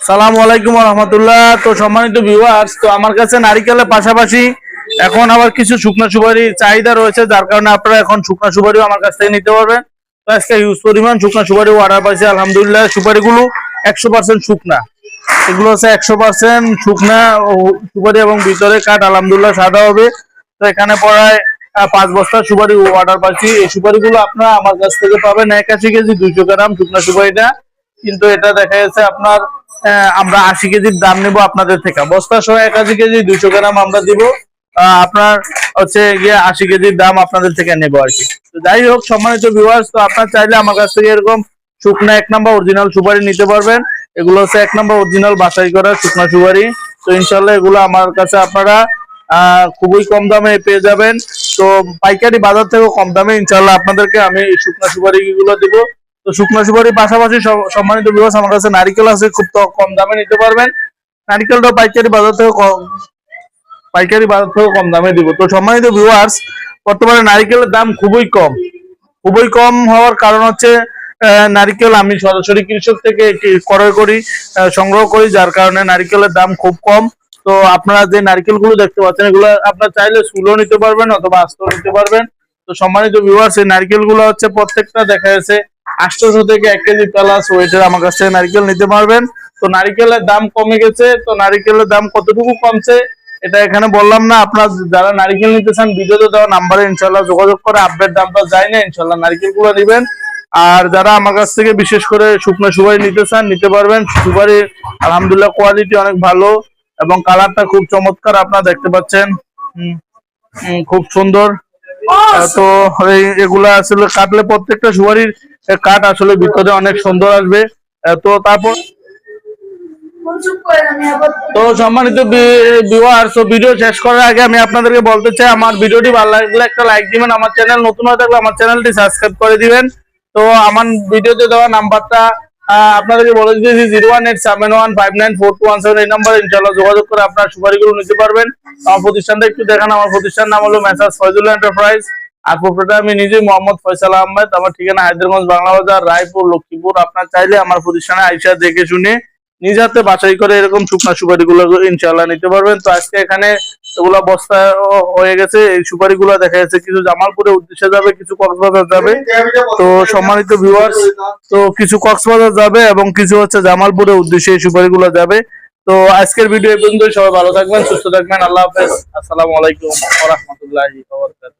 সালামু আলাইকুম ওয়া রাহমাতুল্লাহ। তো সম্মানিত ভিউয়ার্স, তো আমার কাছে নারিকেলের পাশাপাশি এখন আবার কিছু শুকনো সুপারি চাহিদা রয়েছে, যার কারণে আপনারা এখন শুকনো সুপারিও আমার কাছ থেকে নিতে পারবেন। তো আজকে হিউজ পরিমাণ শুকনো সুপারি অর্ডার পাইছি আলহামদুলিল্লাহ। সুপারিগুলো 100% শুকনা, এগুলো হচ্ছে 100% শুকনা সুপারি এবং ভিতরে কাঠ আলহামদুলিল্লাহ সাদা হবে। তো এখানে প্রায় 5 বস্তা সুপারি অর্ডার পাচ্ছি। এই সুপারিগুলো আপনারা আমার কাছ থেকে পাবেন 81 কেজি 200 গ্রাম শুকনা সুপারিটা। কিন্তু এটা দেখা যাচ্ছে আপনার আমরা 80 কেজির দাম নেব আপনাদের থেকে। বস্তা সহ 81 কেজি 200 গ্রাম আমরা দিব, আপনার হচ্ছে গিয়ে 80 কেজির দাম আপনাদের থেকে নেব আর কি। তো যাই হোক সম্মানিত ভিউয়ার্স, তো আপনার চাইলে আমার কাছ থেকে এরকম শুকনা 1 নাম্বার অরিজিনাল সুপারি নিতে পারবেন। এগুলো হচ্ছে 1 নাম্বার অরিজিনাল বাছাই করা শুকনা সুপারি। তো ইনশাল্লাহ এগুলো আমার কাছে আপনারা খুবই কম দামে পেয়ে যাবেন। তো পাইকারি বাজার থেকেও কম দামে ইনশাল্লাহ আপনাদেরকে আমি শুকনা সুপারি গুলো দিব। তো শুকনো সুপারির পাশাপাশি সম্মানিত ভিউয়ার্স, আমার কাছে নারিকেল আছে, খুব কম দামে নিতে পারবেন। নারিকেলটা পাইকারি বাজার থেকে কম দামে দিব। তো সম্মানিত ভিউয়ার্স, বর্তমানে নারিকেলের দাম খুবই কম হওয়ার কারণ হচ্ছে নারিকেল আমি সরাসরি কৃষক থেকে ক্রয় করি, সংগ্রহ করি, যার কারণে নারিকেলের দাম খুব কম। তো আপনারা যে নারিকেল গুলো দেখতে পাচ্ছেন, এগুলো আপনারা চাইলে সুলো নিতে পারবেন অথবা আস্ত নিতে পারবেন। তো সম্মানিত ভিউয়ার্স, এই নারিকেল গুলো হচ্ছে প্রত্যেকটা দেখা যাচ্ছে 800 থেকে 1 কেজি প্লাস ওয়েটের আমার কাছ থেকে নারিকেল নিতে পারবেন। তো নারিকেলের দাম কমে গেছে। তো নারিকেলের দাম কতটুকু কমছে এটা এখানে বললাম না। আপনার যারা নারিকেল নিতে চান ভিডিওতে দেওয়া নাম্বারে ইনশাল্লাহ যোগাযোগ করে আপডেট দামটা যায় না ইনশাল্লাহ নারিকেল গুলো নেবেন। আর যারা আমার কাছ থেকে বিশেষ করে শুকনো সুপারি নিতে চান নিতে পারবেন। সুপারি আলহামদুলিল্লাহ কোয়ালিটি অনেক ভালো এবং কালারটা খুব চমৎকার, আপনারা দেখতে পাচ্ছেন, খুব সুন্দর। তো এগুলা আসলে কাটলে প্রত্যেকটা সুপারির কাঠ আসলে ভিতরে অনেক সুন্দর আসবে। তো তারপর তো সম্মানিত ভিউয়ার্স, ভিডিও শেষ করার আগে আমি আপনাদেরকে বলতে চাই, আমার ভিডিওটি ভালো লাগলে একটা লাইক দিবেন, আমার চ্যানেল নতুন হয়ে থাকলে আমার চ্যানেলটি সাবস্ক্রাইব করে দিবেন। তো আমার ভিডিওতে দেওয়া নাম্বারটা আপনাদেরকে বলে দিয়েছি 01871594217, এই নাম্বারে ইনশাআল্লাহ যোগাযোগ করে আপনার সুপারিগুলো নিতে পারবেন। আমার প্রতিষ্ঠানটা একটু দেখান। আমার প্রতিষ্ঠান নাম হলো মেসার্স ফয়জুল এন্টারপ্রাইজ, আর প্রোপ্রাইটার আমি নিজেই মোহাম্মদ ফয়সাল আহমেদ। আমার ঠিকানা হায়দ্রাবাদ বাংলা বাজার, রায়পুর, লক্ষ্মীপুর। আপনার চাইলে আমার প্রতিষ্ঠানে আইসা দেখে শুনে নিজ হাতে বাছাই করে এরকম শুকনা সুপারি গুলো ইনশাআল্লাহ নিতে পারবেন। তো আজকে এখানে এগুলো বস্তা হয়ে গেছে। এই সুপারি গুলো দেখা যাচ্ছে কিছু জামালপুরের উদ্দেশ্যে যাবে, কিছু কক্সবাজার যাবে। তো সম্মানিত ভিউয়ার্স, তো কিছু কক্সবাজার যাবে এবং কিছু হচ্ছে জামালপুরের উদ্দেশ্যে এই সুপারি গুলো যাবে। তো আজকের ভিডিও এই পর্যন্ত। সবাই ভালো থাকবেন, সুস্থ থাকবেন। আল্লাহ হাফেজ। আসসালামু আলাইকুম ওয়া রাহমাতুল্লাহি ওয়া বারাকাতুহু।